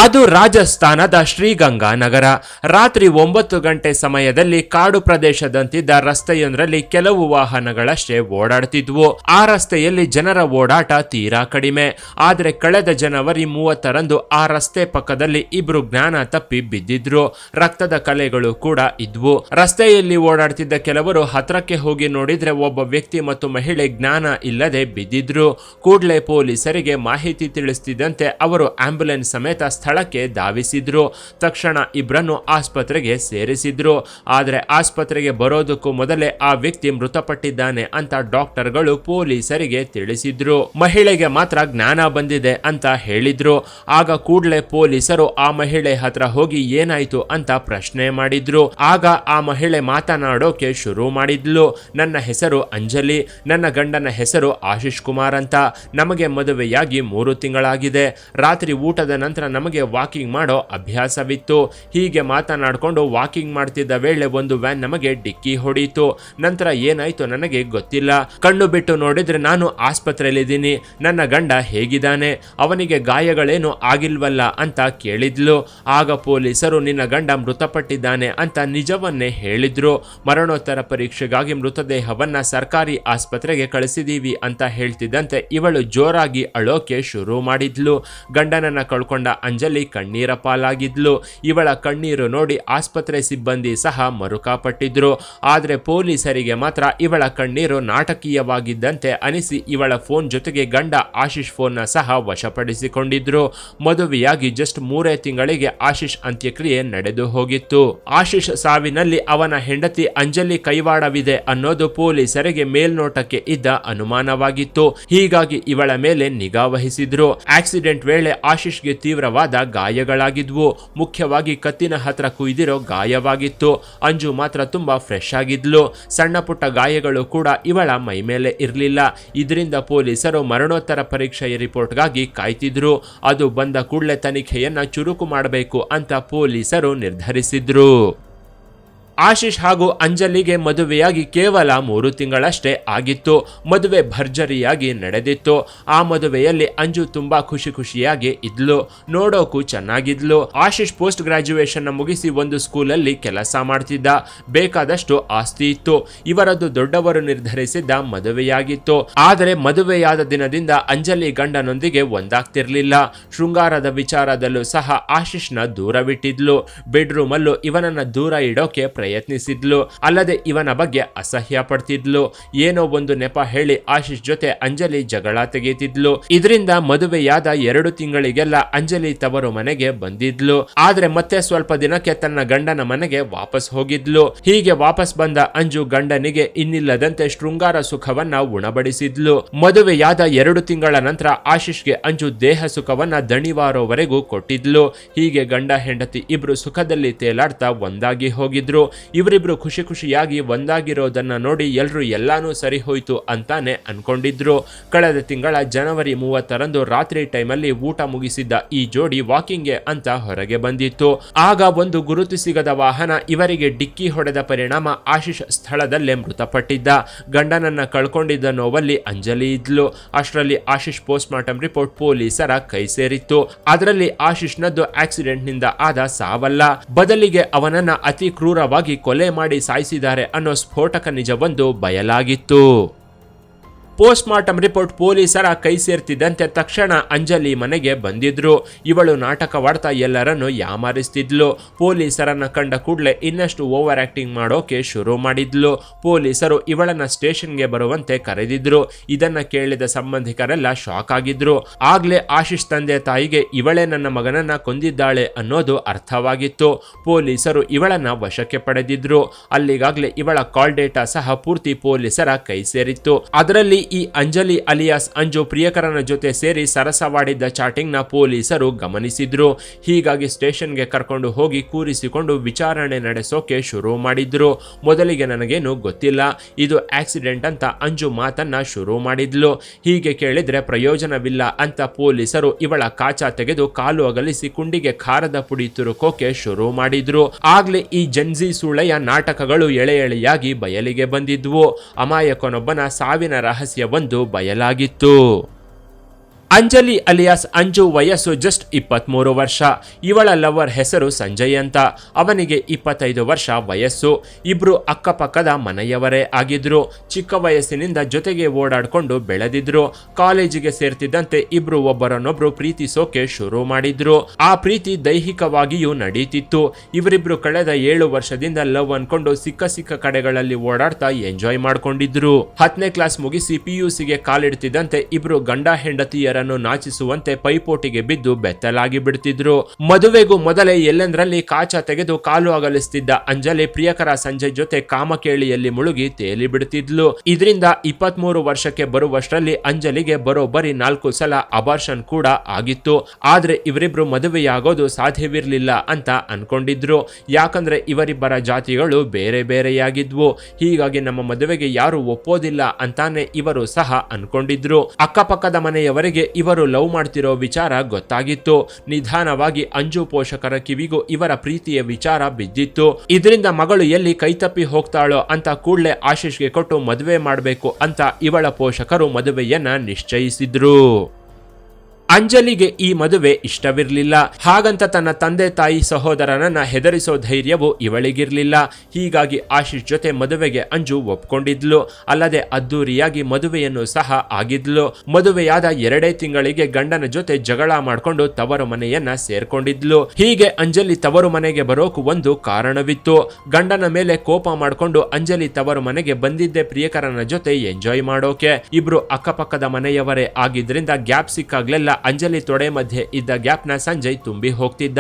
ಅದು ರಾಜಸ್ಥಾನದ ಶ್ರೀಗಂಗಾ ನಗರ. ರಾತ್ರಿ 9 ಗಂಟೆ ಸಮಯದಲ್ಲಿ ಕಾಡು ಪ್ರದೇಶದಂತಿದ್ದ ರಸ್ತೆಯೊಂದರಲ್ಲಿ ಕೆಲವು ವಾಹನಗಳಷ್ಟೇ ಓಡಾಡ್ತಿದ್ವು. ಆ ರಸ್ತೆಯಲ್ಲಿ ಜನರ ಓಡಾಟ ತೀರಾ ಕಡಿಮೆ. ಆದರೆ ಕಳೆದ ಜನವರಿ 30ರಂದು ಆ ರಸ್ತೆ ಪಕ್ಕದಲ್ಲಿ ಇಬ್ರು ಜ್ಞಾನ ತಪ್ಪಿ ಬಿದ್ದಿದ್ರು. ರಕ್ತದ ಕಲೆಗಳು ಕೂಡ ಇದ್ವು. ರಸ್ತೆಯಲ್ಲಿ ಓಡಾಡ್ತಿದ್ದ ಕೆಲವರು ಹತ್ರಕ್ಕೆ ಹೋಗಿ ನೋಡಿದ್ರೆ ಒಬ್ಬ ವ್ಯಕ್ತಿ ಮತ್ತು ಮಹಿಳೆ ಜ್ಞಾನ ಇಲ್ಲದೆ ಬಿದ್ದಿದ್ರು. ಕೂಡಲೇ ಪೊಲೀಸರಿಗೆ ಮಾಹಿತಿ ತಿಳಿಸ್ತಿದ್ದಂತೆ ಅವರು ಆಂಬ್ಯುಲೆನ್ಸ್ ಸಮೇತ ಸ್ಥಳಕ್ಕೆ ಧಾವಿಸಿದ್ರು. ತಕ್ಷಣ ಇಬ್ಬರನ್ನು ಆಸ್ಪತ್ರೆಗೆ ಸೇರಿಸಿದ್ರು. ಆದರೆ ಆಸ್ಪತ್ರೆಗೆ ಬರೋದಕ್ಕೂ ಮೊದಲೇ ಆ ವ್ಯಕ್ತಿ ಮೃತಪಟ್ಟಿದ್ದಾನೆ ಅಂತ ಡಾಕ್ಟರ್ಗಳು ಪೊಲೀಸರಿಗೆ ತಿಳಿಸಿದ್ರು. ಮಹಿಳೆಗೆ ಮಾತ್ರ ಜ್ಞಾನ ಬಂದಿದೆ ಅಂತ ಹೇಳಿದ್ರು. ಆಗ ಕೂಡಲೇ ಪೊಲೀಸರು ಆ ಮಹಿಳೆ ಹತ್ರ ಹೋಗಿ ಏನಾಯ್ತು ಅಂತ ಪ್ರಶ್ನೆ ಮಾಡಿದ್ರು. ಆಗ ಆ ಮಹಿಳೆ ಮಾತನಾಡೋಕೆ ಶುರು ಮಾಡಿದ್ಲು. ನನ್ನ ಹೆಸರು ಅಂಜಲಿ, ನನ್ನ ಗಂಡನ ಹೆಸರು ಆಶೀಶ್ ಕುಮಾರ್ ಅಂತ. ನಮಗೆ ಮದುವೆಯಾಗಿ 3 ತಿಂಗಳಾಗಿದೆ. ರಾತ್ರಿ ಊಟದ ನಂತರ ನಮಗೆ ವಾಕಿಂಗ್ ಮಾಡೋ ಅಭ್ಯಾಸವಿತ್ತು. ಹೀಗೆ ಮಾತನಾಡಿಕೊಂಡು ವಾಕಿಂಗ್ ಮಾಡ್ತಿದ್ದ ವೇಳೆ ಒಂದು ವ್ಯಾನ್ ನಮಗೆ ಡಿಕ್ಕಿ ಹೊಡೀತು. ನಂತರ ಏನಾಯ್ತು ನನಗೆ ಗೊತ್ತಿಲ್ಲ. ಕಣ್ಣು ಬಿಟ್ಟು ನೋಡಿದ್ರೆ ನಾನು ಆಸ್ಪತ್ರೆಯಲ್ಲಿದ್ದೀನಿ. ನನ್ನ ಗಂಡ ಹೇಗಿದ್ದಾನೆ, ಅವನಿಗೆ ಗಾಯಗಳೇನು ಆಗಿಲ್ವಲ್ಲ ಅಂತ ಕೇಳಿದ್ಲು. ಆಗ ಪೊಲೀಸರು ನಿನ್ನ ಗಂಡ ಮೃತಪಟ್ಟಿದ್ದಾನೆ ಅಂತ ನಿಜವನ್ನೇ ಹೇಳಿದ್ರು. ಮರಣೋತ್ತರ ಪರೀಕ್ಷೆಗಾಗಿ ಮೃತದೇಹವನ್ನ ಸರ್ಕಾರಿ ಆಸ್ಪತ್ರೆಗೆ ಕಳಿಸಿದೀವಿ ಅಂತ ಹೇಳ್ತಿದ್ದಂತೆ ಇವಳು ಜೋರಾಗಿ ಅಳೋಕೆ ಶುರು ಮಾಡಿದ್ಲು. ಗಂಡನನ್ನ ಕಳ್ಕೊಂಡ ಅಂಜಲಿ ಕಣ್ಣೀರ ಪಾಲಾಗಿದ್ಲು. ಇವಳ ಕಣ್ಣೀರು ನೋಡಿ ಆಸ್ಪತ್ರೆ ಸಿಬ್ಬಂದಿ ಸಹ ಮರುಕಪಟ್ಟಿದ್ರು. ಆದ್ರೆ ಪೊಲೀಸರಿಗೆ ಮಾತ್ರ ಇವಳ ಕಣ್ಣೀರು ನಾಟಕೀಯವಾಗಿದ್ದಂತೆ ಅನಿಸಿ ಇವಳ ಫೋನ್ ಜೊತೆಗೆ ಗಂಡ ಆಶೀಶ್ ಫೋನ್ ಸಹ ವಶಪಡಿಸಿಕೊಂಡಿದ್ರು. ಮದುವೆಯಾಗಿ ಜಸ್ಟ್ 3 ತಿಂಗಳಿಗೆ ಆಶೀಶ್ ಅಂತ್ಯಕ್ರಿಯೆ ನಡೆದು ಹೋಗಿತ್ತು. ಆಶೀಶ್ ಸಾವಿನಲ್ಲಿ ಅವನ ಹೆಂಡತಿ ಅಂಜಲಿ ಕೈವಾಡವಿದೆ ಅನ್ನೋದು ಪೊಲೀಸರಿಗೆ ಮೇಲ್ನೋಟಕ್ಕೆ ಇದ್ದ ಅನುಮಾನವಾಗಿತ್ತು. ಹೀಗಾಗಿ ಇವಳ ಮೇಲೆ ನಿಗಾ ವಹಿಸಿದ್ರು. ಆಕ್ಸಿಡೆಂಟ್ ವೇಳೆ ಆಶೀಶ್ಗೆ ತೀವ್ರವಾದ ಗಾಯಗಳಾಗಿದ್ವು. ಮುಖ್ಯವಾಗಿ ಕತ್ತಿನ ಹತ್ರ ಕುಯ್ದಿರೋ ಗಾಯವಾಗಿತ್ತು. ಅಂಜು ಮಾತ್ರ ತುಂಬಾ ಫ್ರೆಶ್ ಆಗಿದ್ಲು. ಸಣ್ಣ ಪುಟ್ಟ ಗಾಯಗಳು ಕೂಡ ಇವಳ ಮೈ ಮೇಲೆ ಇರಲಿಲ್ಲ. ಇದರಿಂದ ಪೊಲೀಸರು ಮರಣೋತ್ತರ ಪರೀಕ್ಷೆಯ ರಿಪೋರ್ಟ್ಗಾಗಿ ಕಾಯ್ತಿದ್ರು. ಅದು ಬಂದ ಕೂಡಲೇ ತನಿಖೆಯನ್ನ ಚುರುಕು ಮಾಡಬೇಕು ಅಂತ ಪೊಲೀಸರು ನಿರ್ಧರಿಸಿದ್ರು. ಆಶೀಶ್ ಹಾಗೂ ಅಂಜಲಿಗೆ ಮದುವೆಯಾಗಿ ಕೇವಲ 3 ತಿಂಗಳಷ್ಟೇ ಆಗಿತ್ತು. ಮದುವೆ ಭರ್ಜರಿಯಾಗಿ ನಡೆದಿತ್ತು. ಆ ಮದುವೆಯಲ್ಲಿ ಅಂಜು ತುಂಬಾ ಖುಷಿಯಾಗಿ ಇದ್ಲು. ನೋಡೋಕು ಚೆನ್ನಾಗಿದ್ಲು. ಆಶೀಶ್ ಪೋಸ್ಟ್ ಗ್ರಾಜ್ಯುಯೇಷನ್ ಮುಗಿಸಿ ಒಂದು ಸ್ಕೂಲಲ್ಲಿ ಕೆಲಸ ಮಾಡ್ತಿದ್ದ. ಬೇಕಾದಷ್ಟು ಆಸ್ತಿ ಇತ್ತು. ಇವರದ್ದು ದೊಡ್ಡವರು ನಿರ್ಧರಿಸಿದ್ದ ಮದುವೆಯಾಗಿತ್ತು. ಆದರೆ ಮದುವೆಯಾದ ದಿನದಿಂದ ಅಂಜಲಿ ಗಂಡನೊಂದಿಗೆ ಒಂದಾಗ್ತಿರ್ಲಿಲ್ಲ. ಶೃಂಗಾರದ ವಿಚಾರದಲ್ಲೂ ಸಹ ಆಶೀಶ್ನ ದೂರವಿಟ್ಟಿದ್ಲು. ಬೆಡ್ರೂಮ್ ಅಲ್ಲೂ ಇವನನ್ನ ದೂರ ಇಡೋಕೆ ಪ್ರಯತ್ನಿಸಿದ್ಲು. ಅಲ್ಲದೆ ಇವನ ಬಗ್ಗೆ ಅಸಹ್ಯ ಪಡ್ತಿದ್ಲು. ಏನೋ ಒಂದು ನೆಪ ಹೇಳಿ ಆಶೀಶ್ ಜೊತೆ ಅಂಜಲಿ ಜಗಳ ತೆಗೆತಿದ್ಲು. ಇದರಿಂದ ಮದುವೆಯಾದ 2 ತಿಂಗಳಿಗೆಲ್ಲ ಅಂಜಲಿ ತವರು ಮನೆಗೆ ಬಂದಿದ್ಲು. ಆದ್ರೆ ಮತ್ತೆ ಸ್ವಲ್ಪ ದಿನಕ್ಕೆ ತನ್ನ ಗಂಡನ ಮನೆಗೆ ವಾಪಸ್ ಹೋಗಿದ್ಲು. ಹೀಗೆ ವಾಪಸ್ ಬಂದ ಅಂಜು ಗಂಡನಿಗೆ ಇನ್ನಿಲ್ಲದಂತೆ ಶೃಂಗಾರ ಸುಖವನ್ನ ಉಣಬಡಿಸಿದ್ಲು. ಮದುವೆಯಾದ 2 ತಿಂಗಳ ನಂತರ ಆಶೀಶ್ಗೆ ಅಂಜು ದೇಹ ಸುಖವನ್ನ ದಣಿವಾರೋವರೆಗೂ ಕೊಟ್ಟಿದ್ಲು. ಹೀಗೆ ಗಂಡ ಹೆಂಡತಿ ಇಬ್ರು ಸುಖದಲ್ಲಿ ತೇಲಾಡ್ತಾ ಒಂದಾಗಿ ಹೋಗಿದ್ರು. ಇವರಿಬ್ರು ಖುಷಿಯಾಗಿ ಒಂದಾಗಿರೋದನ್ನ ನೋಡಿ ಎಲ್ರು ಎಲ್ಲಾನು ಸರಿ ಹೋಯ್ತು ಅಂತಾನೆ ಅನ್ಕೊಂಡಿದ್ರು. ಕಳೆದ ತಿಂಗಳ ಜನವರಿ 30ರಂದು ರಾತ್ರಿ ಟೈಮಲ್ಲಿ ಊಟ ಮುಗಿಸಿದ್ದ ಈ ಜೋಡಿ ವಾಕಿಂಗ್ಗೆ ಅಂತ ಹೊರಗೆ ಬಂದಿತ್ತು. ಆಗ ಒಂದು ಗುರುತು ಸಿಗದ ವಾಹನ ಇವರಿಗೆ ಡಿಕ್ಕಿ ಹೊಡೆದ ಪರಿಣಾಮ ಆಶೀಶ್ ಸ್ಥಳದಲ್ಲೇ ಮೃತಪಟ್ಟಿದ್ದ. ಗಂಡನನ್ನ ಕಳ್ಕೊಂಡಿದ್ದ ನೋವಲ್ಲಿ ಅಂಜಲಿ ಇದ್ಲು. ಅಷ್ಟರಲ್ಲಿ ಆಶೀಶ್ ಪೋಸ್ಟ್ ಮಾರ್ಟಮ್ ರಿಪೋರ್ಟ್ ಪೊಲೀಸರ ಕೈ ಸೇರಿತ್ತು. ಅದರಲ್ಲಿ ಆಶೀಶ್ನದ್ದು ಆಕ್ಸಿಡೆಂಟ್ ನಿಂದ ಆದ ಸಾವಲ್ಲ, ಬದಲಿಗೆ ಅವನನ್ನ ಅತಿ ಕ್ರೂರವಾಗಿ ಕೊಲೆ ಮಾಡಿ ಸಾಯಿಸಿದ್ದಾರೆ ಅನ್ನೋ ಸ್ಫೋಟಕ ನಿಜವೊಂದು ಬಯಲಾಗಿತ್ತು. ಪೋಸ್ಟ್ ಮಾರ್ಟಮ್ ರಿಪೋರ್ಟ್ ಪೊಲೀಸರ ಕೈ ಸೇರ್ತಿದ್ದಂತೆ ತಕ್ಷಣ ಅಂಜಲಿ ಮನೆಗೆ ಬಂದಿದ್ರು. ಇವಳು ನಾಟಕವಾಡ್ತಾ ಎಲ್ಲರನ್ನು ಯಾಮಾರಿಸ್ತಿದ್ಲು. ಪೊಲೀಸರನ್ನ ಕಂಡ ಕೂಡಲೇ ಇನ್ನಷ್ಟು ಓವರ್ ಆಕ್ಟಿಂಗ್ ಮಾಡೋಕೆ ಶುರು ಮಾಡಿದ್ಲು. ಪೊಲೀಸರು ಇವಳನ್ನ ಸ್ಟೇಷನ್ಗೆ ಬರುವಂತೆ ಕರೆದಿದ್ರು. ಇದನ್ನ ಕೇಳಿದ ಸಂಬಂಧಿಕರೆಲ್ಲ ಶಾಕ್ ಆಗಿದ್ರು. ಆಗ್ಲೇ ಆಶೀಶ್ ತಂದೆ ತಾಯಿಗೆ ಇವಳೇ ನನ್ನ ಮಗನನ್ನ ಕೊಂದಿದ್ದಾಳೆ ಅನ್ನೋದು ಅರ್ಥವಾಗಿತ್ತು. ಪೊಲೀಸರು ಇವಳನ್ನ ವಶಕ್ಕೆ ಪಡೆದಿದ್ರು. ಅಲ್ಲಿಗಾಗ್ಲೇ ಇವಳ ಕಾಲ್ ಡೇಟಾ ಸಹ ಪೂರ್ತಿ ಪೊಲೀಸರ ಕೈ ಸೇರಿತ್ತು. ಅದರಲ್ಲಿ ಈ ಅಂಜಲಿ ಅಲಿಯಾಸ್ ಅಂಜು ಪ್ರಿಯಕರನ ಜೊತೆ ಸೇರಿ ಸರಸವಾಡಿದ್ದ ಚಾಟಿಂಗ್ ನ ಪೊಲೀಸರು ಗಮನಿಸಿದ್ರು. ಹೀಗಾಗಿ ಸ್ಟೇಷನ್ಗೆ ಕರ್ಕೊಂಡು ಹೋಗಿ ಕೂರಿಸಿಕೊಂಡು ವಿಚಾರಣೆ ನಡೆಸೋಕೆ ಶುರು ಮಾಡಿದ್ರು. ಮೊದಲಿಗೆ ನನಗೇನು ಗೊತ್ತಿಲ್ಲ, ಇದು ಆಕ್ಸಿಡೆಂಟ್ ಅಂತ ಅಂಜು ಮಾತನ್ನ ಶುರು ಮಾಡಿದ್ಲು. ಹೀಗೆ ಕೇಳಿದ್ರೆ ಪ್ರಯೋಜನವಿಲ್ಲ ಅಂತ ಪೊಲೀಸರು ಇವಳ ಕಾಚಾ ತೆಗೆದು ಕಾಲು ಅಗಲಿಸಿ ಕುಂಡಿಗೆ ಖಾರದ ಪುಡಿ ತುರುಕೋಕೆ ಶುರು ಮಾಡಿದ್ರು. ಆಗ್ಲೇ ಈ ಜನ್ಜಿ ಸೂಳೆಯ ನಾಟಕಗಳು ಎಳೆಯಾಗಿ ಬಯಲಿಗೆ ಬಂದಿದ್ವು. ಅಮಾಯಕನೊಬ್ಬನ ಸಾವಿನ ರಹಸ್ಯ ಒಂದು ಬಯಲಾಗಿತ್ತು. ಅಂಜಲಿ ಅಲಿಯಾಸ್ ಅಂಜು ವಯಸ್ಸು ಜಸ್ಟ್ 23 ವರ್ಷ. ಇವಳ ಲವರ್ ಹೆಸರು ಸಂಜಯ್ ಅಂತ. ಅವನಿಗೆ 25 ವರ್ಷ ವಯಸ್ಸು. ಇಬ್ರು ಅಕ್ಕಪಕ್ಕದ ಮನೆಯವರೇ ಆಗಿದ್ರು. ಚಿಕ್ಕ ವಯಸ್ಸಿನಿಂದ ಜೊತೆಗೆ ಓಡಾಡ್ಕೊಂಡು ಬೆಳೆದಿದ್ರು. ಕಾಲೇಜಿಗೆ ಸೇರ್ತಿದ್ದಂತೆ ಇಬ್ರು ಒಬ್ಬರನ್ನೊಬ್ರು ಪ್ರೀತಿಸೋಕೆ ಶುರು ಮಾಡಿದ್ರು. ಆ ಪ್ರೀತಿ ದೈಹಿಕವಾಗಿಯೂ ನಡೀತಿತ್ತು. ಇವರಿಬ್ರು ಕಳೆದ 7 ವರ್ಷದಿಂದ ಲವ್ ಅನ್ಕೊಂಡು ಸಿಕ್ಕ ಕಡೆಗಳಲ್ಲಿ ಓಡಾಡ್ತಾ ಎಂಜಾಯ್ ಮಾಡ್ಕೊಂಡಿದ್ರು. 10ನೇ ಕ್ಲಾಸ್ ಮುಗಿಸಿ PUCಗೆ ಕಾಲಿಡ್ತಿದ್ದಂತೆ ಇಬ್ರು ಗಂಡ ಹೆಂಡತಿಯರ ನಾಚಿಸುವಂತೆ ಪೈಪೋಟಿಗೆ ಬಿದ್ದು ಬೆತ್ತಲಾಗಿ ಬಿಡ್ತಿದ್ರು. ಮದುವೆಗೂ ಮೊದಲೇ ಎಲ್ಲೆಂದ್ರಲ್ಲಿ ಕಾಚ ತೆಗೆದು ಕಾಲು ಅಗಲಿಸ್ತಿದ್ದ ಅಂಜಲಿ ಪ್ರಿಯಕರ ಸಂಜಯ್ ಜೊತೆ ಕಾಮಕೇಳಿಯಲ್ಲಿ ಮುಳುಗಿ ತೇಲಿ ಬಿಡ್ತಿದ್ಲು. ಇದರಿಂದ 23 ವರ್ಷಕ್ಕೆ ಬರುವಷ್ಟರಲ್ಲಿ ಅಂಜಲಿಗೆ ಬರೋಬ್ಬರಿ 4 ಸಲ ಅಬಾರ್ಷನ್ ಕೂಡ ಆಗಿತ್ತು. ಆದ್ರೆ ಇವರಿಬ್ರು ಮದುವೆಯಾಗೋದು ಸಾಧ್ಯವಿರ್ಲಿಲ್ಲ ಅಂತ ಅನ್ಕೊಂಡಿದ್ರು. ಯಾಕಂದ್ರೆ ಇವರಿಬ್ಬರ ಜಾತಿಗಳು ಬೇರೆ ಬೇರೆಯಾಗಿದ್ವು. ಹೀಗಾಗಿ ನಮ್ಮ ಮದುವೆಗೆ ಯಾರು ಒಪ್ಪೋದಿಲ್ಲ ಅಂತಾನೆ ಇವರು ಸಹ ಅನ್ಕೊಂಡಿದ್ರು. ಅಕ್ಕಪಕ್ಕದ ಮನೆಯವರಿಗೆ ಇವರು ಲವ್ ಮಾಡ್ತಿರೋ ವಿಚಾರ ಗೊತ್ತಾಗಿತ್ತು. ನಿಧಾನವಾಗಿ ಅಂಜು ಪೋಷಕರ ಕಿವಿಗೂ ಇವರ ಪ್ರೀತಿಯ ವಿಚಾರ ಬಿದ್ದಿತ್ತು. ಇದರಿಂದ ಮಗಳು ಎಲ್ಲಿ ಕೈತಪ್ಪಿ ಹೋಗ್ತಾಳೋ ಅಂತ ಕೂಡಲೇ ಆಶೀಶ್ಗೆ ಕೊಟ್ಟು ಮದುವೆ ಮಾಡಬೇಕು ಅಂತ ಇವಳ ಪೋಷಕರು ಮದುವೆಯನ್ನ ನಿಶ್ಚಯಿಸಿದ್ರು. ಅಂಜಲಿಗೆ ಈ ಮದುವೆ ಇಷ್ಟವಿರಲಿಲ್ಲ. ಹಾಗಂತ ತನ್ನ ತಂದೆ ತಾಯಿ ಸಹೋದರನನ್ನ ಹೆದರಿಸೋ ಧೈರ್ಯವು ಇವಳಿಗಿರ್ಲಿಲ್ಲ. ಹೀಗಾಗಿ ಆಶೀಶ್ ಜೊತೆ ಮದುವೆಗೆ ಅಂಜು ಒಪ್ಕೊಂಡಿದ್ಲು. ಅಲ್ಲದೆ ಅದ್ದೂರಿಯಾಗಿ ಮದುವೆಯನ್ನು ಸಹ ಆಗಿದ್ಲು. ಮದುವೆಯಾದ 2 ತಿಂಗಳಿಗೆ ಗಂಡನ ಜೊತೆ ಜಗಳ ಮಾಡ್ಕೊಂಡು ತವರು ಮನೆಯನ್ನ ಸೇರ್ಕೊಂಡಿದ್ಲು. ಹೀಗೆ ಅಂಜಲಿ ತವರು ಮನೆಗೆ ಬರೋಕು ಒಂದು ಕಾರಣವಿತ್ತು. ಗಂಡನ ಮೇಲೆ ಕೋಪ ಮಾಡ್ಕೊಂಡು ಅಂಜಲಿ ತವರು ಮನೆಗೆ ಬಂದಿದ್ದೆ ಪ್ರಿಯಕರನ ಜೊತೆ ಎಂಜಾಯ್ ಮಾಡೋಕೆ. ಇಬ್ರು ಅಕ್ಕಪಕ್ಕದ ಮನೆಯವರೇ ಆಗಿದ್ರಿಂದ ಗ್ಯಾಪ್ ಸಿಕ್ಕಾಗ್ಲೆಲ್ಲ ಅಂಜಲಿ ತೊಡೆ ಮಧ್ಯೆ ಇದ್ದ ಗ್ಯಾಪ್ನ ಸಂಜಯ್ ತುಂಬಿ ಹೋಗ್ತಿದ್ದ.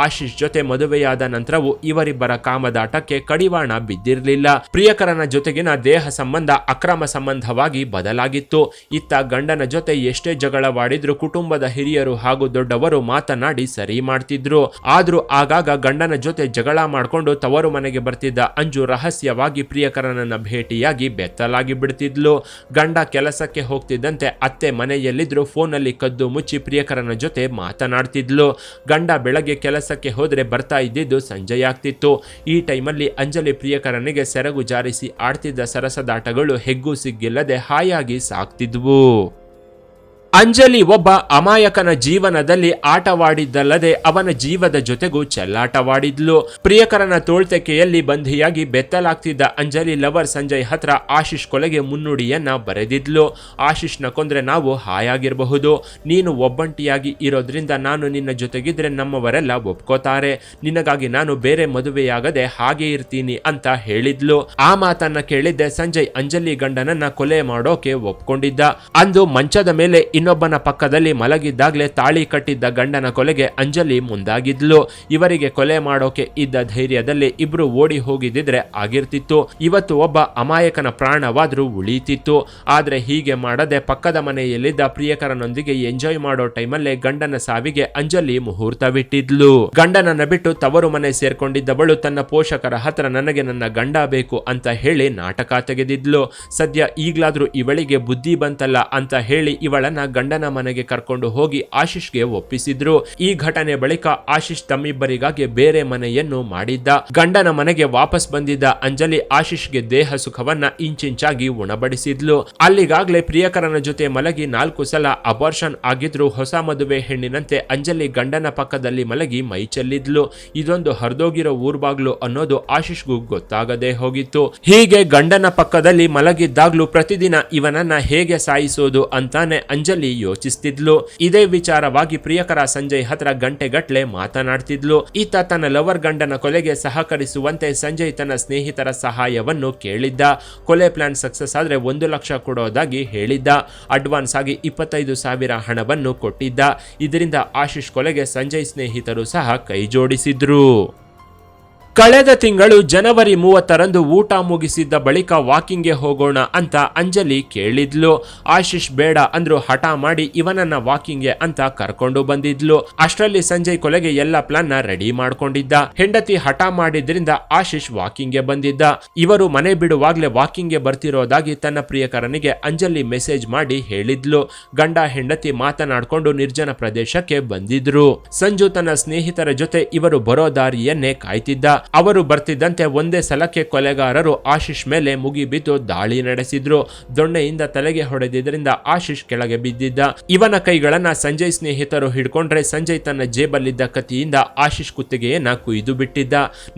ಆಶೀಶ್ ಜೊತೆ ಮದುವೆಯಾದ ನಂತರವೂ ಇವರಿಬ್ಬರ ಕಾಮದಾಟಕ್ಕೆ ಕಡಿವಾಣ ಬಿದ್ದಿರಲಿಲ್ಲ. ಪ್ರಿಯಕರನ ಜೊತೆಗಿನ ದೇಹ ಸಂಬಂಧ ಅಕ್ರಮ ಸಂಬಂಧವಾಗಿ ಬದಲಾಗಿತ್ತು. ಇತ್ತ ಗಂಡನ ಜೊತೆ ಎಷ್ಟೇ ಜಗಳವಾಡಿದ್ರು ಕುಟುಂಬದ ಹಿರಿಯರು ಹಾಗೂ ದೊಡ್ಡವರು ಮಾತನಾಡಿ ಸರಿ ಮಾಡ್ತಿದ್ರು. ಆದ್ರೂ ಆಗಾಗ ಗಂಡನ ಜೊತೆ ಜಗಳ ಮಾಡ್ಕೊಂಡು ತವರು ಮನೆಗೆ ಬರ್ತಿದ್ದ ಅಂಜು ರಹಸ್ಯವಾಗಿ ಪ್ರಿಯಕರನನ್ನ ಭೇಟಿಯಾಗಿ ಬೆತ್ತಲಾಗಿ ಬಿಡ್ತಿದ್ಲು. ಗಂಡ ಕೆಲಸಕ್ಕೆ ಹೋಗ್ತಿದ್ದಂತೆ ಅತ್ತೆ ಮನೆಯಲ್ಲಿದ್ರು ಫೋನಲ್ಲಿ ಕದ್ದು ಮುಚ್ಚಿ ಪ್ರಿಯಕರನ ಜೊತೆ ಮಾತನಾಡ್ತಿದ್ಲು. ಗಂಡ ಬೆಳಗ್ಗೆ ಕೆಲಸಕ್ಕೆ ಹೋದ್ರೆ ಬರ್ತಾ ಇದ್ದಿದ್ದು ಸಂಜೆ ಆಗ್ತಿತ್ತು. ಈ ಟೈಮಲ್ಲಿ ಅಂಜಲಿ ಪ್ರಿಯಕರನಿಗೆ ಸೆರಗು ಜಾರಿಸಿ ಆಡ್ತಿದ್ದ ಸರಸದಾಟಗಳು ಹೆಗ್ಗು ಸಿಗ್ಗಿಲ್ಲದೆ ಹಾಯಾಗಿ ಸಾಕ್ತಿದ್ವು. ಅಂಜಲಿ ಒಬ್ಬ ಅಮಾಯಕನ ಜೀವನದಲ್ಲಿ ಆಟವಾಡಿದ್ದಲ್ಲದೆ ಅವನ ಜೀವದ ಜೊತೆಗೂ ಚೆಲ್ಲಾಟವಾಡಿದ್ಲು. ಪ್ರಿಯಕರನ ತೋಳ್ತೆಕೆಯಲ್ಲಿ ಬಂಧಿಯಾಗಿ ಬೆತ್ತಲಾಗ್ತಿದ್ದ ಅಂಜಲಿ ಲವರ್ ಸಂಜಯ್ ಹತ್ರ ಆಶೀಶ್ ಕೊಲೆಗೆ ಮುನ್ನುಡಿಯನ್ನ ಬರೆದಿದ್ಲು. ಆಶೀಶ್ನ ಕೊಂದ್ರೆ ನಾವು ಹಾಯಾಗಿರಬಹುದು. ನೀನು ಒಬ್ಬಂಟಿಯಾಗಿ ಇರೋದ್ರಿಂದ ನಾನು ನಿನ್ನ ಜೊತೆಗಿದ್ರೆ ನಮ್ಮವರೆಲ್ಲ ಒಪ್ಕೋತಾರೆ. ನಿನಗಾಗಿ ನಾನು ಬೇರೆ ಮದುವೆಯಾಗದೆ ಹಾಗೆ ಇರ್ತೀನಿ ಅಂತ ಹೇಳಿದ್ಲು. ಆ ಮಾತನ್ನ ಕೇಳಿದ್ದೆ ಸಂಜಯ್ ಅಂಜಲಿ ಗಂಡನನ್ನ ಕೊಲೆ ಮಾಡೋಕೆ ಒಪ್ಕೊಂಡಿದ್ದ. ಅಂದು ಮಂಚದ ಮೇಲೆ ಇನ್ನೊಬ್ಬನ ಪಕ್ಕದಲ್ಲಿ ಮಲಗಿದ್ದಾಗ್ಲೇ ತಾಳಿ ಕಟ್ಟಿದ್ದ ಗಂಡನ ಕೊಲೆಗೆ ಅಂಜಲಿ ಮುಂದಾಗಿದ್ಲು. ಇವರಿಗೆ ಕೊಲೆ ಮಾಡೋಕೆ ಇದ್ದ ಧೈರ್ಯದಲ್ಲಿ ಇಬ್ರು ಓಡಿ ಹೋಗಿದ್ದಿದ್ರೆ ಆಗಿರ್ತಿತ್ತು. ಇವತ್ತು ಒಬ್ಬ ಅಮಾಯಕನ ಪ್ರಾಣವಾದ್ರೂ ಉಳೀತಿತ್ತು. ಆದ್ರೆ ಹೀಗೆ ಮಾಡದೆ ಪಕ್ಕದ ಮನೆಯಲ್ಲಿದ್ದ ಪ್ರಿಯಕರನೊಂದಿಗೆ ಎಂಜಾಯ್ ಮಾಡೋ ಟೈಮಲ್ಲೇ ಗಂಡನ ಸಾವಿಗೆ ಅಂಜಲಿ ಮುಹೂರ್ತವಿಟ್ಟಿದ್ಲು. ಗಂಡನನ್ನ ಬಿಟ್ಟು ತವರು ಮನೆ ಸೇರ್ಕೊಂಡಿದ್ದವಳು ತನ್ನ ಪೋಷಕರ ಹತ್ರ ನನಗೆ ನನ್ನ ಗಂಡ ಬೇಕು ಅಂತ ಹೇಳಿ ನಾಟಕ ತೆಗೆದಿದ್ಲು. ಸದ್ಯ ಈಗ್ಲಾದ್ರೂ ಇವಳಿಗೆ ಬುದ್ಧಿ ಬಂತಲ್ಲ ಅಂತ ಹೇಳಿ ಇವಳನ್ನ ಗಂಡನ ಮನೆಗೆ ಕರ್ಕೊಂಡು ಹೋಗಿ ಆಶೀಶ್ಗೆ ಒಪ್ಪಿಸಿದ್ರು. ಈ ಘಟನೆ ಬಳಿಕ ಆಶೀಶ್ ತಮ್ಮಿಬ್ಬರಿಗಾಗಿ ಬೇರೆ ಮನೆಯನ್ನು ಮಾಡಿದ್ದ. ಗಂಡನ ಮನೆಗೆ ವಾಪಸ್ ಬಂದಿದ್ದ ಅಂಜಲಿ ಆಶೀಶ್ಗೆ ದೇಹ ಸುಖವನ್ನ ಇಂಚಿಂಚಾಗಿ ಉಣಬಡಿಸಿದ್ಲು. ಅಲ್ಲಿಗಾಗ್ಲೇ ಪ್ರಿಯಕರನ ಜೊತೆ ಮಲಗಿ 4 ಸಲ ಅಬಾರ್ಷನ್ ಆಗಿದ್ರು ಹೊಸ ಮದುವೆ ಹೆಣ್ಣಿನಂತೆ ಅಂಜಲಿ ಗಂಡನ ಪಕ್ಕದಲ್ಲಿ ಮಲಗಿ ಮೈ ಚೆಲ್ಲಿದ್ಲು. ಇದೊಂದು ಹರಿದೋಗಿರೋ ಊರ್ಬಾಗ್ಲು ಅನ್ನೋದು ಆಶೀಶ್ಗೂ ಗೊತ್ತಾಗದೆ ಹೋಗಿತ್ತು. ಹೀಗೆ ಗಂಡನ ಪಕ್ಕದಲ್ಲಿ ಮಲಗಿದ್ದಾಗ್ಲೂ ಪ್ರತಿದಿನ ಇವನನ್ನ ಹೇಗೆ ಸಾಯಿಸೋದು ಅಂತಾನೆ ಅಂಜಲಿ ಯೋಚಿಸ್ತಿದ್ಲು. ಇದೇ ವಿಚಾರವಾಗಿ ಪ್ರಿಯಕರ ಸಂಜಯ್ ಹತ್ರ ಗಂಟೆಗಟ್ಲೆ ಮಾತನಾಡ್ತಿದ್ಲು. ಈತ ತನ್ನ ಲವರ್ ಗಂಡನ ಕೊಲೆಗೆ ಸಹಕರಿಸುವಂತೆ ಸಂಜಯ್ ತನ್ನ ಸ್ನೇಹಿತರ ಸಹಾಯವನ್ನು ಕೇಳಿದ್ದ. ಕೊಲೆ ಪ್ಲಾನ್ ಸಕ್ಸಸ್ ಆದ್ರೆ 1 ಲಕ್ಷ ಕೊಡೋದಾಗಿ ಹೇಳಿದ್ದ. ಅಡ್ವಾನ್ಸ್ ಆಗಿ 25,000 ಹಣವನ್ನು ಕೊಟ್ಟಿದ್ದ. ಇದರಿಂದ ಆಶೀಶ್ ಕೊಲೆಗೆ ಸಂಜಯ್ ಸ್ನೇಹಿತರು ಸಹ ಕೈ ಜೋಡಿಸಿದ್ರು. ಕಳೆದ ತಿಂಗಳು ಜನವರಿ 30ರಂದು ಊಟ ಮುಗಿಸಿದ್ದ ಬಳಿಕ ವಾಕಿಂಗ್ಗೆ ಹೋಗೋಣ ಅಂತ ಅಂಜಲಿ ಕೇಳಿದ್ಲು. ಆಶೀಶ್ ಬೇಡ ಅಂದ್ರು ಹಠ ಮಾಡಿ ಇವನನ್ನ ವಾಕಿಂಗ್ಗೆ ಅಂತ ಕರ್ಕೊಂಡು ಬಂದಿದ್ಲು. ಅಷ್ಟರಲ್ಲಿ ಸಂಜಯ್ ಕೊಲೆಗೆ ಎಲ್ಲ ಪ್ಲಾನ್ ನ ರೆಡಿ ಮಾಡ್ಕೊಂಡಿದ್ದ. ಹೆಂಡತಿ ಹಠ ಮಾಡಿದ್ರಿಂದ ಆಶೀಶ್ ವಾಕಿಂಗ್ಗೆ ಬಂದಿದ್ದ. ಇವರು ಮನೆ ಬಿಡುವಾಗ್ಲೇ ವಾಕಿಂಗ್ಗೆ ಬರ್ತಿರೋದಾಗಿ ತನ್ನ ಪ್ರಿಯಕರನಿಗೆ ಅಂಜಲಿ ಮೆಸೇಜ್ ಮಾಡಿ ಹೇಳಿದ್ಲು. ಗಂಡ ಹೆಂಡತಿ ಮಾತನಾಡ್ಕೊಂಡು ನಿರ್ಜನ ಪ್ರದೇಶಕ್ಕೆ ಬಂದಿದ್ರು. ಸಂಜು ತನ್ನ ಸ್ನೇಹಿತರ ಜೊತೆ ಇವರು ಬರೋ ದಾರಿಯನ್ನೇ ಕಾಯ್ತಿದ್ದ. ಅವರು ಬರ್ತಿದ್ದಂತೆ ಒಂದೇ ಸಲಕ್ಕೆ ಕೊಲೆಗಾರರು ಆಶೀಶ್ ಮೇಲೆ ಮುಗಿಬಿದ್ದು ದಾಳಿ ನಡೆಸಿದ್ರು. ದೊಣ್ಣೆಯಿಂದ ತಲೆಗೆ ಹೊಡೆದಿದ್ದರಿಂದ ಆಶೀಶ್ ಕೆಳಗೆ ಬಿದ್ದಿದ್ದ. ಇವನ ಕೈಗಳನ್ನ ಸಂಜಯ್ ಸ್ನೇಹಿತರು ಹಿಡ್ಕೊಂಡ್ರೆ ಸಂಜಯ್ ತನ್ನ ಜೇಬಲ್ಲಿದ್ದ ಕತ್ತಿಯಿಂದ ಆಶೀಶ್ ಕುತ್ತಿಗೆಯನ್ನ ಕುಯ್ದು ಬಿಟ್ಟಿದ್ದ.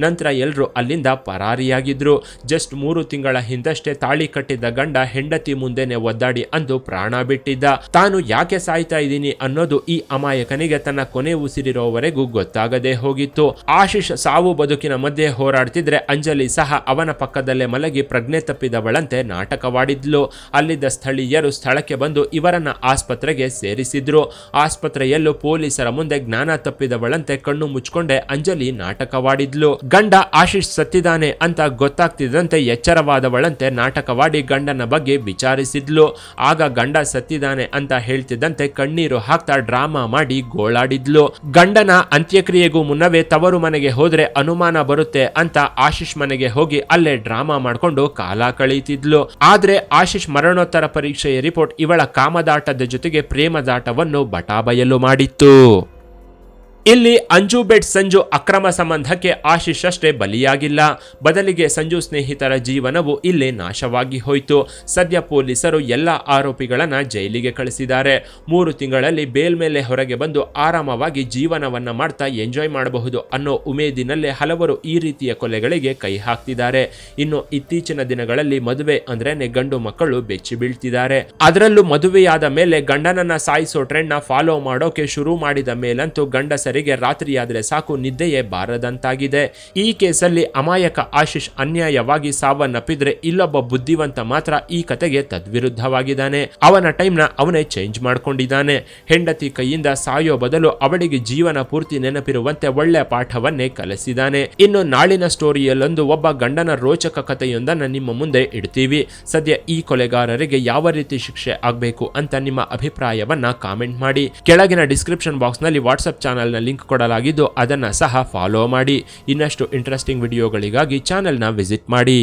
ನಂತರ ಎಲ್ಲರೂ ಅಲ್ಲಿಂದ ಪರಾರಿಯಾಗಿದ್ರು. ಜಸ್ಟ್ 3 ತಿಂಗಳ ಹಿಂದಷ್ಟೇ ತಾಳಿ ಕಟ್ಟಿದ್ದ ಗಂಡ ಹೆಂಡತಿ ಮುಂದೆನೆ ಒದ್ದಾಡಿ ಅಂದು ಪ್ರಾಣ ಬಿಟ್ಟಿದ್ದ. ತಾನು ಯಾಕೆ ಸಾಯ್ತಾ ಇದ್ದೀನಿ ಅನ್ನೋದು ಈ ಅಮಾಯಕನಿಗೆ ತನ್ನ ಕೊನೆ ಉಸಿರಿರೋವರೆಗೂ ಗೊತ್ತಾಗದೆ ಹೋಗಿತ್ತು. ಆಶೀಶ್ ಸಾವು ಬದುಕಿನ ಮಧ್ಯೆ ಹೋರಾಡ್ತಿದ್ರೆ ಅಂಜಲಿ ಸಹ ಅವನ ಪಕ್ಕದಲ್ಲೇ ಮಲಗಿ ಪ್ರಜ್ಞೆ ತಪ್ಪಿದವಳಂತೆ ನಾಟಕವಾಡಿದ್ಲು. ಅಲ್ಲಿದ್ದ ಸ್ಥಳೀಯರು ಸ್ಥಳಕ್ಕೆ ಬಂದು ಇವರನ್ನ ಆಸ್ಪತ್ರೆಗೆ ಸೇರಿಸಿದ್ರು. ಆಸ್ಪತ್ರೆಯಲ್ಲೂ ಪೊಲೀಸರ ಮುಂದೆ ಜ್ಞಾನ ತಪ್ಪಿದವಳಂತೆ ಕಣ್ಣು ಮುಚ್ಕೊಂಡೆ ಅಂಜಲಿ ನಾಟಕವಾಡಿದ್ಲು. ಗಂಡ ಆಶೀಶ್ ಸತ್ತಿದ್ದಾನೆ ಅಂತ ಗೊತ್ತಾಗ್ತಿದ್ದಂತೆ ಎಚ್ಚರವಾದವಳಂತೆ ನಾಟಕವಾಡಿ ಗಂಡನ ಬಗ್ಗೆ ವಿಚಾರಿಸಿದ್ಲು. ಆಗ ಗಂಡ ಸತ್ತಿದ್ದಾನೆ ಅಂತ ಹೇಳ್ತಿದ್ದಂತೆ ಕಣ್ಣೀರು ಹಾಕ್ತಾ ಡ್ರಾಮಾ ಮಾಡಿ ಗೋಳಾಡಿದ್ಲು. ಗಂಡನ ಅಂತ್ಯಕ್ರಿಯೆಗೂ ಮುನ್ನವೇ ತವರು ಮನೆಗೆ ಹೋದ್ರೆ ಅನುಮಾನ ಬರುತ್ತೆ ಅಂತ ಆಶೀಶ್ ಮನೆಗೆ ಹೋಗಿ ಅಲ್ಲೇ ಡ್ರಾಮಾ ಮಾಡ್ಕೊಂಡು ಕಾಲ ಕಳೀತಿದ್ಲು. ಆದ್ರೆ ಆಶೀಶ್ ಮರಣೋತ್ತರ ಪರೀಕ್ಷೆಯ ರಿಪೋರ್ಟ್ ಇವಳ ಕಾಮದಾಟದ ಜೊತೆಗೆ ಪ್ರೇಮದಾಟವನ್ನು ಬಟಾಬಯಲು ಮಾಡಿತ್ತು. ಇಲ್ಲಿ ಅಂಜು ಬೆಟ್ ಸಂಜು ಅಕ್ರಮ ಸಂಬಂಧಕ್ಕೆ ಆಶೀಶ್ ಅಷ್ಟೇ ಬಲಿಯಾಗಿಲ್ಲ, ಬದಲಿಗೆ ಸಂಜು ಸ್ನೇಹಿತರ ಜೀವನವು ಇಲ್ಲಿ ನಾಶವಾಗಿ ಹೋಯಿತು. ಸದ್ಯ ಪೊಲೀಸರು ಎಲ್ಲ ಆರೋಪಿಗಳನ್ನ ಜೈಲಿಗೆ ಕಳಿಸಿದ್ದಾರೆ. 3 ತಿಂಗಳಲ್ಲಿ ಬೇಲ್ ಮೇಲೆ ಹೊರಗೆ ಬಂದು ಆರಾಮವಾಗಿ ಜೀವನವನ್ನ ಮಾಡ್ತಾ ಎಂಜಾಯ್ ಮಾಡಬಹುದು ಅನ್ನೋ ಉಮೇದಿನಲ್ಲೇ ಹಲವರು ಈ ರೀತಿಯ ಕೊಲೆಗಳಿಗೆ ಕೈ ಹಾಕ್ತಿದ್ದಾರೆ. ಇನ್ನು ಇತ್ತೀಚಿನ ದಿನಗಳಲ್ಲಿ ಮದುವೆ ಅಂದ್ರೇನೆ ಗಂಡು ಮಕ್ಕಳು ಬೆಚ್ಚಿ ಬೀಳ್ತಿದ್ದಾರೆ. ಅದರಲ್ಲೂ ಮದುವೆಯಾದ ಮೇಲೆ ಗಂಡನನ್ನ ಸಾಯಿಸೋ ಟ್ರೆಂಡ್ ನ ಫಾಲೋ ಮಾಡೋಕೆ ಶುರು ಮಾಡಿದ ಮೇಲಂತೂ ಗಂಡಸರಿಗೆ ರಾತ್ರಿಯಾದ್ರೆ ಸಾಕು ನಿದ್ದೆಯೇ ಬಾರದಂತಾಗಿದೆ. ಈ ಕೇಸಲ್ಲಿ ಅಮಾಯಕ ಆಶೀಶ್ ಅನ್ಯಾಯವಾಗಿ ಸಾವನ್ನಪ್ಪಿದ್ರೆ ಇಲ್ಲೊಬ್ಬ ಬುದ್ಧಿವಂತ ಮಾತ್ರ ಈ ಕತೆಗೆ ತದ್ವಿರುದ್ಧವಾಗಿದ್ದಾನೆ. ಅವನ ಟೈಮ್ನ ಅವನೇ ಚೇಂಜ್ ಮಾಡ್ಕೊಂಡಿದ್ದಾನೆ. ಹೆಂಡತಿ ಕೈಯಿಂದ ಸಾಯೋ ಬದಲು ಅವಳಿಗೆ ಜೀವನ ಪೂರ್ತಿ ನೆನಪಿರುವಂತೆ ಒಳ್ಳೆ ಪಾಠವನ್ನೇ ಕಲಿಸಿದ್ದಾನೆ. ಇನ್ನು ನಾಳಿನ ಸ್ಟೋರಿಯಲ್ಲೊಂದು ಒಬ್ಬ ಗಂಡನ ರೋಚಕ ಕಥೆಯೊಂದನ್ನು ನಿಮ್ಮ ಮುಂದೆ ಇಡ್ತೀವಿ. ಸದ್ಯ ಈ ಕೊಲೆಗಾರರಿಗೆ ಯಾವ ರೀತಿ ಶಿಕ್ಷೆ ಆಗಬೇಕು ಅಂತ ನಿಮ್ಮ ಅಭಿಪ್ರಾಯವನ್ನ ಕಾಮೆಂಟ್ ಮಾಡಿ. ಕೆಳಗಿನ ಡಿಸ್ಕ್ರಿಪ್ಷನ್ ಬಾಕ್ಸ್ ನಲ್ಲಿ ವಾಟ್ಸ್ಆಪ್ ಚಾನೆಲ್ ನ ಲಿಂಕ್ ಕೊಡಲಾಗಿದ್ದು ಅದನ್ನ ಸಹ ಫಾಲೋ ಮಾಡಿ. ಇನ್ನಷ್ಟು ಇಂಟ್ರೆಸ್ಟಿಂಗ್ ವಿಡಿಯೋಗಳಿಗಾಗಿ ಚಾನೆಲ್ ನ ವಿಸಿಟ್ ಮಾಡಿ.